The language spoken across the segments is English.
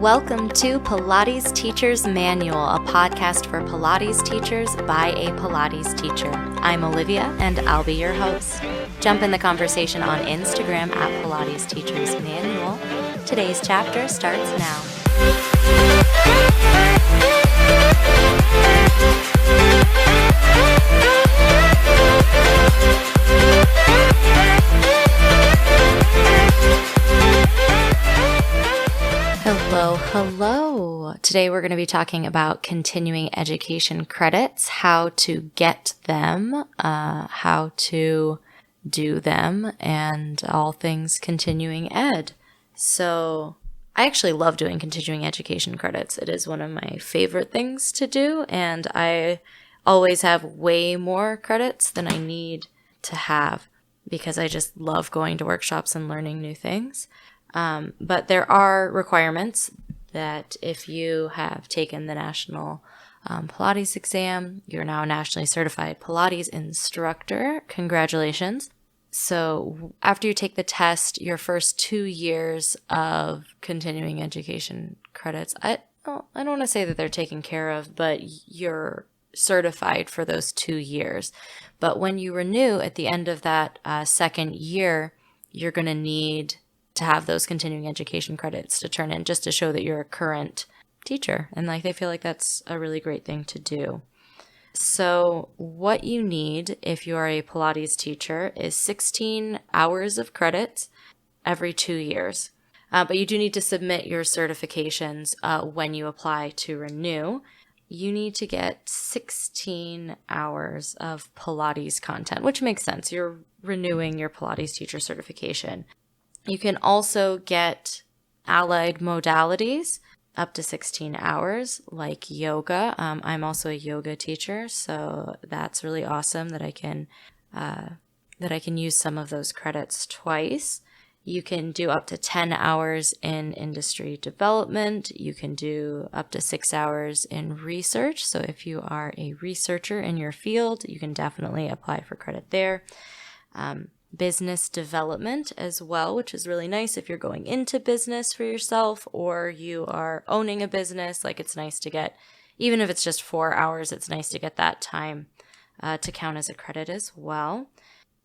Welcome to Pilates Teacher's Manual, a podcast for Pilates teachers by a Pilates teacher. I'm Olivia, and I'll be your host. Jump in the conversation on Instagram at Pilates Teacher's Manual. Today's chapter starts now. Hello. Today we're going to be talking about continuing education credits, how to get them, how to do them, and all things continuing ed. So I actually love doing continuing education credits. It is one of my favorite things to do, and I always have way more credits than I need to have because I just love going to workshops and learning new things. But there are requirements that if you have taken the National Pilates exam, you're now a Nationally Certified Pilates Instructor. Congratulations. So after you take the test, your first 2 years of continuing education credits, I don't want to say that they're taken care of, but you're certified for those 2 years. But when you renew at the end of that second year, you're going to need to have those continuing education credits to turn in just to show that you're a current teacher. And they feel like that's a really great thing to do. So what you need if you are a Pilates teacher is 16 hours of credits every 2 years. But you do need to submit your certifications when you apply to renew. You need to get 16 hours of Pilates content, which makes sense. You're renewing your Pilates teacher certification. You can also get allied modalities up to 16 hours, like yoga. I'm also a yoga teacher, so that's really awesome that I can use some of those credits twice. You can do up to 10 hours in industry development. You can do up to 6 hours in research. So if you are a researcher in your field, you can definitely apply for credit there. Business development as well, which is really nice if you're going into business for yourself or you are owning a business. It's nice to get, even if it's just 4 hours, it's nice to get that time to count as a credit as well.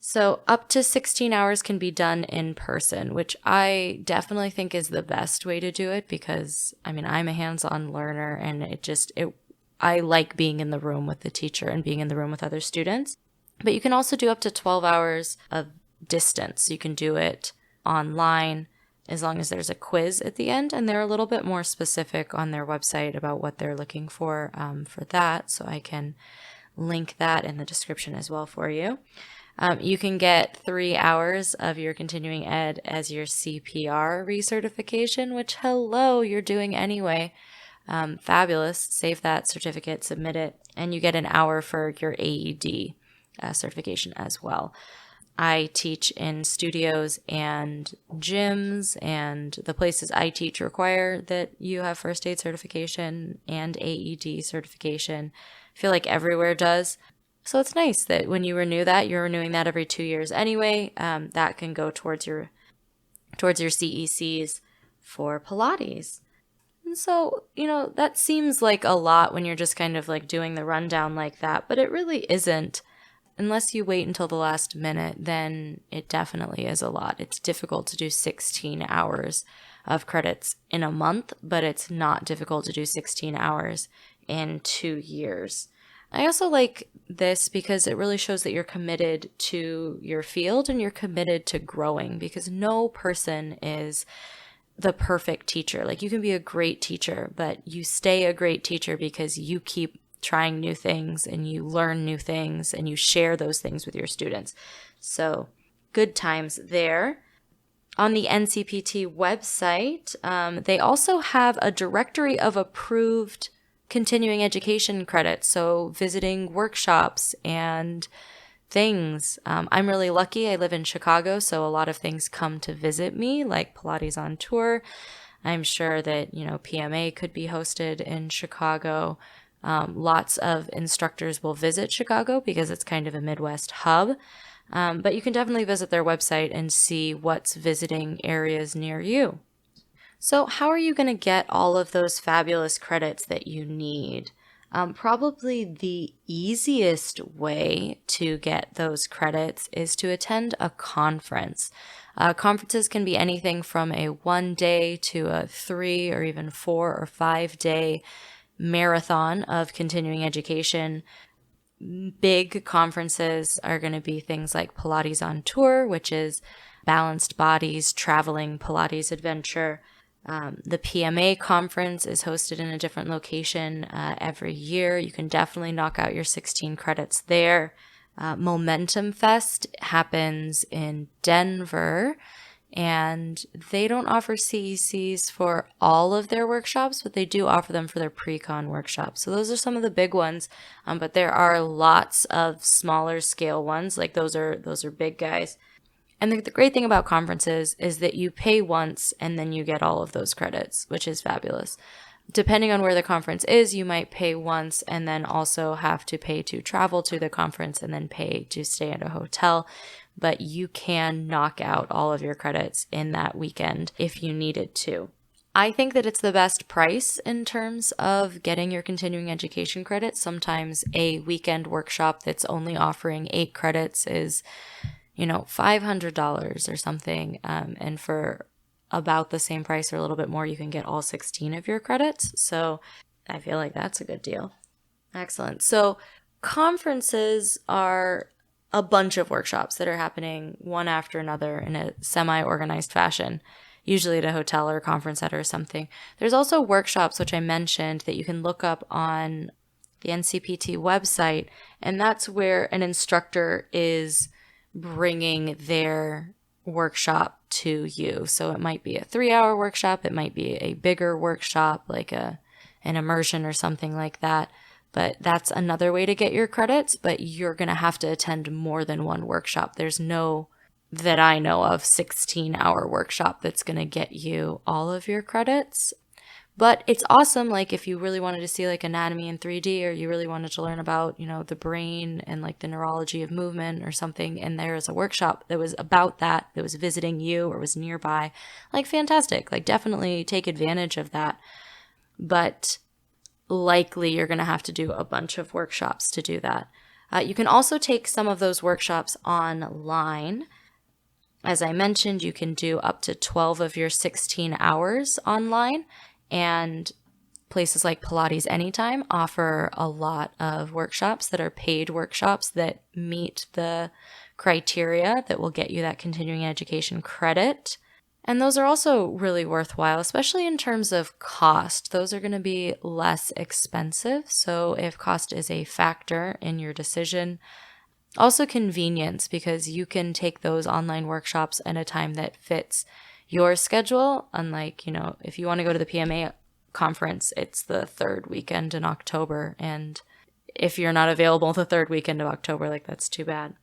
So up to 16 hours can be done in person, which I definitely think is the best way to do it because, I'm a hands-on learner and I like being in the room with the teacher and being in the room with other students. But you can also do up to 12 hours of distance. You can do it online as long as there's a quiz at the end, and they're a little bit more specific on their website about what they're looking for that, so I can link that in the description as well for you. You can get 3 hours of your continuing ed as your CPR recertification, which, you're doing anyway. Fabulous. Save that certificate, submit it, and you get an hour for your AED certification as well. I teach in studios and gyms, and the places I teach require that you have first aid certification and AED certification. I feel like everywhere does. So it's nice that when you renew that, you're renewing that every 2 years anyway. That can go towards your CECs for Pilates. And so, that seems like a lot when you're just kind of doing the rundown like that, but it really isn't. Unless you wait until the last minute, then it definitely is a lot. It's difficult to do 16 hours of credits in a month, but it's not difficult to do 16 hours in 2 years. I also like this because it really shows that you're committed to your field and you're committed to growing, because no person is the perfect teacher. You can be a great teacher, but you stay a great teacher because you keep trying new things and you learn new things and you share those things with your students. So good times there. On the NCPT website, they also have a directory of approved continuing education credits. So visiting workshops and things. I'm really lucky. I live in Chicago, so a lot of things come to visit me, like Pilates on Tour. I'm sure that, PMA could be hosted in Chicago. Lots of instructors will visit Chicago because it's kind of a Midwest hub. But you can definitely visit their website and see what's visiting areas near you. So how are you going to get all of those fabulous credits that you need? Probably the easiest way to get those credits is to attend a conference. Conferences can be anything from a 1 day to a 3 or even 4 or 5 day marathon of continuing education. Big conferences are going to be things like Pilates on Tour, which is Balanced Bodies Traveling Pilates Adventure. The PMA conference is hosted in a different location every year. You can definitely knock out your 16 credits there. Momentum Fest happens in Denver, and they don't offer CECs for all of their workshops, but they do offer them for their pre-con workshops. So those are some of the big ones, but there are lots of smaller scale ones. Like those are big guys. And the great thing about conferences is that you pay once and then you get all of those credits, which is fabulous. Depending on where the conference is, you might pay once and then also have to pay to travel to the conference and then pay to stay at a hotel. But you can knock out all of your credits in that weekend if you needed to. I think that it's the best price in terms of getting your continuing education credits. Sometimes a weekend workshop that's only offering 8 credits is $500 or something. And for about the same price or a little bit more, you can get all 16 of your credits. So I feel like that's a good deal. Excellent. So conferences are a bunch of workshops that are happening one after another in a semi-organized fashion, usually at a hotel or a conference center or something. There's also workshops, which I mentioned, that you can look up on the NCPT website, and that's where an instructor is bringing their workshop to you. So it might be a 3-hour workshop, it might be a bigger workshop like an immersion or something like that. But that's another way to get your credits, but you're going to have to attend more than one workshop. There's no, that I know of, 16-hour workshop that's going to get you all of your credits. But it's awesome, like if you really wanted to see like anatomy in 3D, or you really wanted to learn about, the brain and like the neurology of movement or something, and there is a workshop that was about that was visiting you or was nearby, like fantastic, like definitely take advantage of that. But likely you're going to have to do a bunch of workshops to do that. You can also take some of those workshops online. As I mentioned, you can do up to 12 of your 16 hours online. And places like Pilates Anytime offer a lot of workshops that are paid workshops that meet the criteria that will get you that continuing education credit. And those are also really worthwhile, especially in terms of cost. Those are going to be less expensive. So if cost is a factor in your decision, also convenience, because you can take those online workshops at a time that fits your schedule. Unlike, if you want to go to the PMA conference, it's the 3rd weekend in October. And if you're not available the 3rd weekend of October, like that's too bad.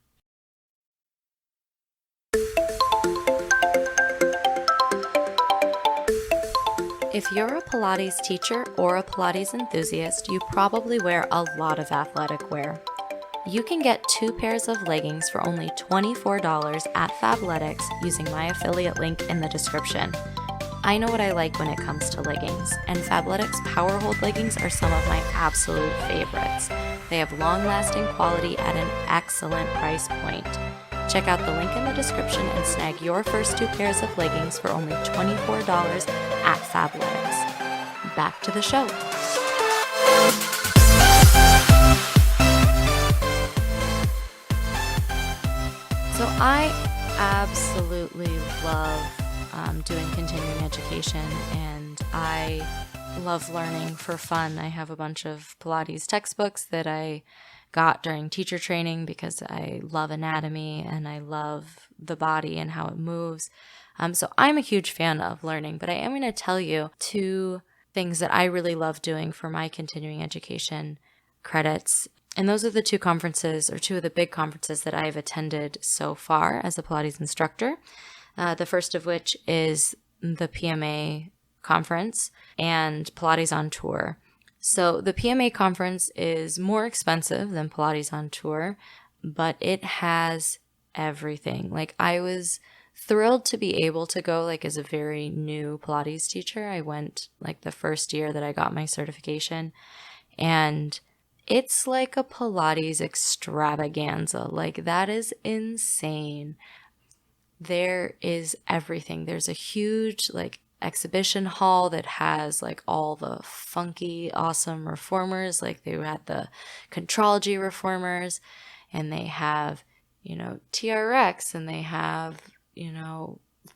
If you're a Pilates teacher or a Pilates enthusiast, you probably wear a lot of athletic wear. You can get 2 pairs of leggings for only $24 at Fabletics using my affiliate link in the description. I know what I like when it comes to leggings, and Fabletics Power Hold leggings are some of my absolute favorites. They have long-lasting quality at an excellent price point. Check out the link in the description and snag your first 2 pairs of leggings for only $24 at Fabletics. Back to the show. So I absolutely love doing continuing education, and I love learning for fun. I have a bunch of Pilates textbooks that I got during teacher training because I love anatomy and I love the body and how it moves. So I'm a huge fan of learning, but I am going to tell you 2 things that I really love doing for my continuing education credits. And those are the 2 conferences, or 2 of the big conferences that I have attended so far as a Pilates instructor. The first of which is the PMA conference and Pilates on Tour. So the PMA conference is more expensive than Pilates on Tour, but it has everything. Like I was thrilled to be able to go like as a very new Pilates teacher. I went like the first year that I got my certification, and it's like a Pilates extravaganza. Like that is insane. There is everything. There's a huge like exhibition hall that has like all the funky, awesome reformers. Like they had the Contrology reformers, and they have, TRX, and they have,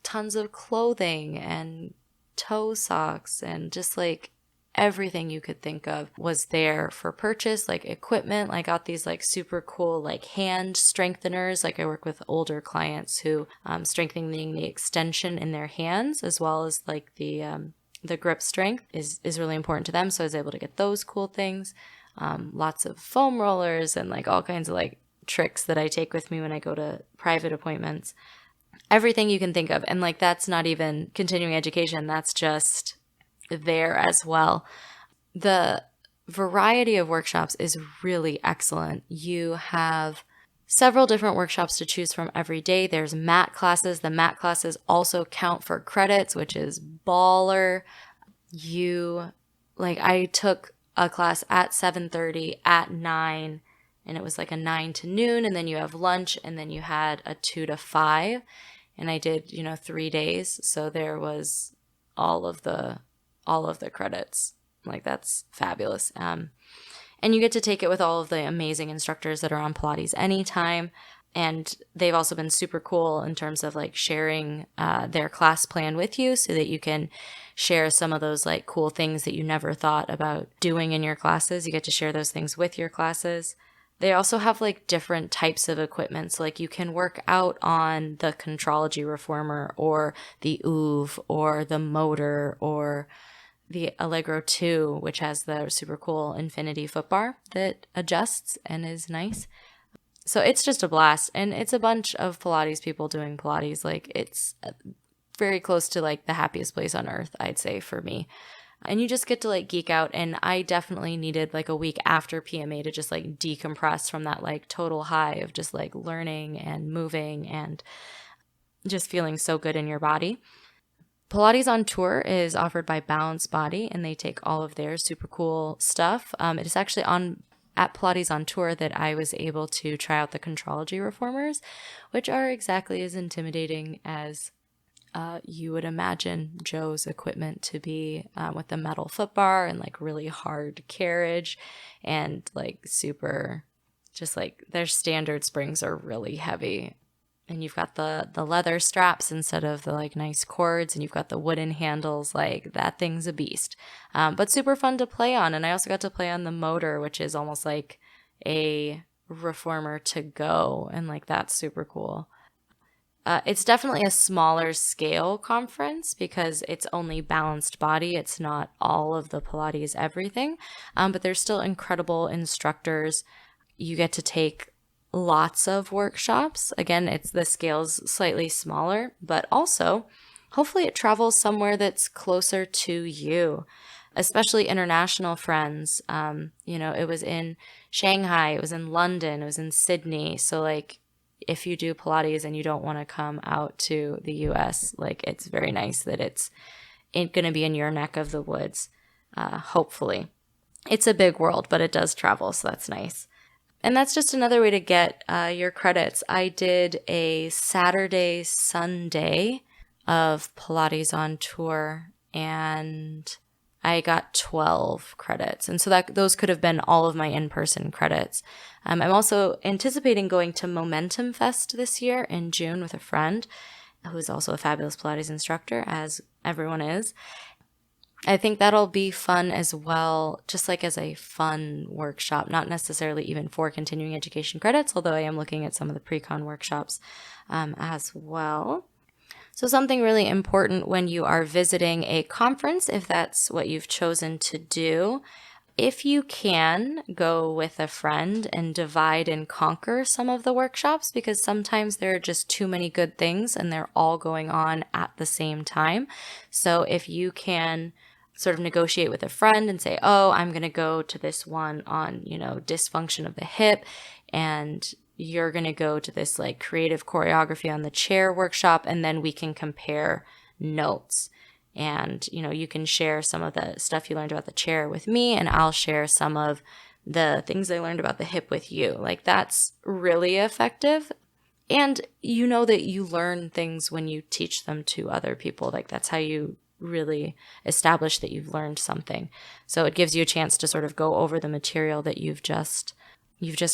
tons of clothing and toe socks, and just like everything you could think of was there for purchase, like equipment. I got these like super cool like hand strengtheners. Like I work with older clients who strengthening the extension in their hands as well as like the grip strength is really important to them. So I was able to get those cool things. Lots of foam rollers and like all kinds of like tricks that I take with me when I go to private appointments. Everything you can think of. And like that's not even continuing education. That's just there as well. The variety of workshops is really excellent. You have several different workshops to choose from every day. There's mat classes. The mat classes also count for credits, which is baller. I took a class at 7:30, at 9, and it was like a 9 to noon, and then you have lunch, and then you had a 2 to 5, and I did, 3 days. So there was all of the credits. Like that's fabulous. And you get to take it with all of the amazing instructors that are on Pilates Anytime. And they've also been super cool in terms of like sharing their class plan with you so that you can share some of those like cool things that you never thought about doing in your classes. You get to share those things with your classes. They also have like different types of equipment. So like you can work out on the Contrology reformer or the OOV or the motor or the Allegro 2, which has the super cool infinity foot bar that adjusts and is nice. So it's just a blast. And it's a bunch of Pilates people doing Pilates. Like it's very close to like the happiest place on earth, I'd say, for me. And you just get to like geek out. And I definitely needed like a week after PMA to just like decompress from that like total high of just like learning and moving and just feeling so good in your body. Pilates on Tour is offered by Balance Body, and they take all of their super cool stuff. It is actually at Pilates on Tour that I was able to try out the Contrology reformers, which are exactly as intimidating as you would imagine Joe's equipment to be, with the metal foot bar and like really hard carriage and like super, just like their standard springs are really heavy. And you've got the leather straps instead of the like nice cords, and you've got the wooden handles. Like that thing's a beast, but super fun to play on. And I also got to play on the motor, which is almost like a reformer to go, and like that's super cool. It's definitely a smaller scale conference because it's only Balanced Body. It's not all of the Pilates everything, but there's still incredible instructors. You get to take lots of workshops. Again, the scale's slightly smaller, but also hopefully it travels somewhere that's closer to you, especially international friends. It was in Shanghai, it was in London, it was in Sydney. So like if you do Pilates and you don't want to come out to the US, like it's very nice that it's going to be in your neck of the woods. Hopefully. It's a big world, but it does travel, so that's nice. And that's just another way to get your credits. I did a Saturday, Sunday of Pilates on Tour, and I got 12 credits. And so those could have been all of my in-person credits. I'm also anticipating going to Momentum Fest this year in June with a friend who's also a fabulous Pilates instructor, as everyone is. I think that'll be fun as well, just like as a fun workshop, not necessarily even for continuing education credits, although I am looking at some of the pre-con workshops as well. So something really important when you are visiting a conference, if that's what you've chosen to do, if you can go with a friend and divide and conquer some of the workshops, because sometimes there are just too many good things and they're all going on at the same time. So if you can sort of negotiate with a friend and say, oh, I'm going to go to this one on, dysfunction of the hip, and you're going to go to this like creative choreography on the chair workshop, and then we can compare notes. And, you can share some of the stuff you learned about the chair with me, and I'll share some of the things I learned about the hip with you. Like, that's really effective. And you know that you learn things when you teach them to other people. Like, that's how you really establish that you've learned something. So it gives you a chance to sort of go over the material that you've just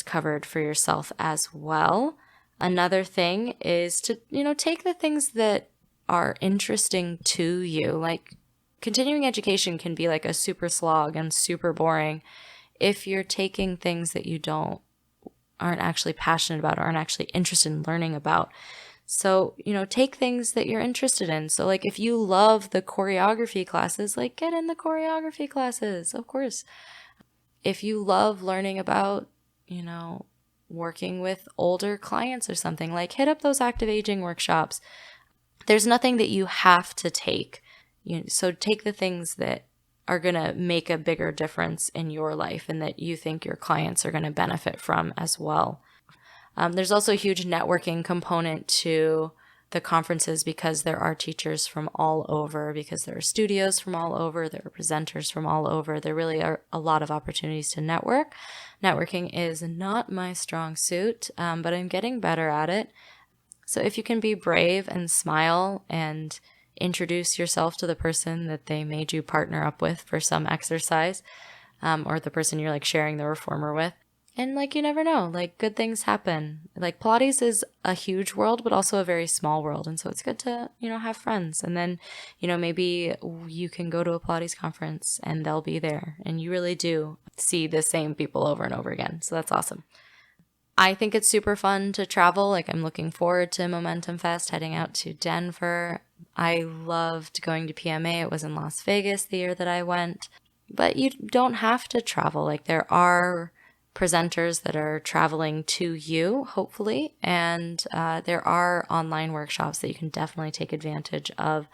covered for yourself as well. Another thing is to, take the things that are interesting to you. Like, continuing education can be like a super slog and super boring if you're taking things that you aren't actually passionate about or aren't actually interested in learning about. So, take things that you're interested in. So like, if you love the choreography classes, like, get in the choreography classes, of course. If you love learning about, working with older clients or something, like, hit up those active aging workshops. There's nothing that you have to take. So take the things that are going to make a bigger difference in your life and that you think your clients are going to benefit from as well. There's also a huge networking component to the conferences because there are teachers from all over, because there are studios from all over, there are presenters from all over. There really are a lot of opportunities to network. Networking is not my strong suit, but I'm getting better at it. So if you can be brave and smile and introduce yourself to the person that they made you partner up with for some exercise, or the person you're like sharing the reformer with. And like, you never know, like, good things happen. Like, Pilates is a huge world, but also a very small world. And so it's good to, have friends. And then, maybe you can go to a Pilates conference and they'll be there. And you really do see the same people over and over again. So that's awesome. I think it's super fun to travel. Like, I'm looking forward to Momentum Fest, heading out to Denver. I loved going to PMA. It was in Las Vegas the year that I went. But you don't have to travel. Like, there are presenters that are traveling to you, hopefully, and there are online workshops that you can definitely take advantage of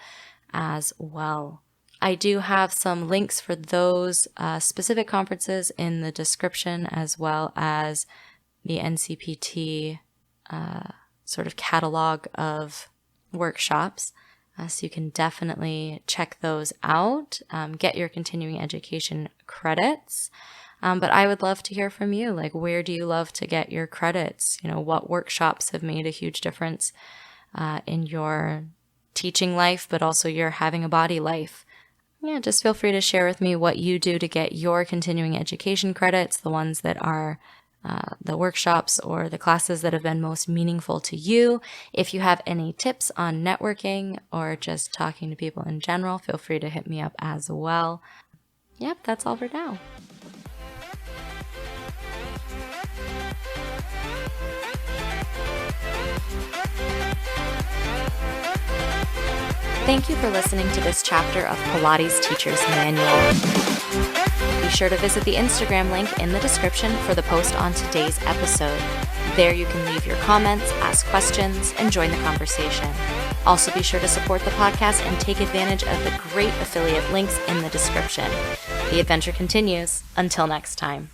as well. I do have some links for those specific conferences in the description, as well as the NCPT sort of catalog of workshops. So you can definitely check those out, get your continuing education credits. But I would love to hear from you. Like, where do you love to get your credits? What workshops have made a huge difference in your teaching life, but also your having a body life? Yeah, just feel free to share with me what you do to get your continuing education credits, the ones that are the workshops or the classes that have been most meaningful to you. If you have any tips on networking or just talking to people in general, feel free to hit me up as well. Yep, that's all for now. Thank you for listening to this chapter of Pilates Teacher's Manual. Be sure to visit the Instagram link in the description for the post on today's episode. There you can leave your comments, ask questions, and join the conversation. Also be sure to support the podcast and take advantage of the great affiliate links in the description. The adventure continues. Until next time.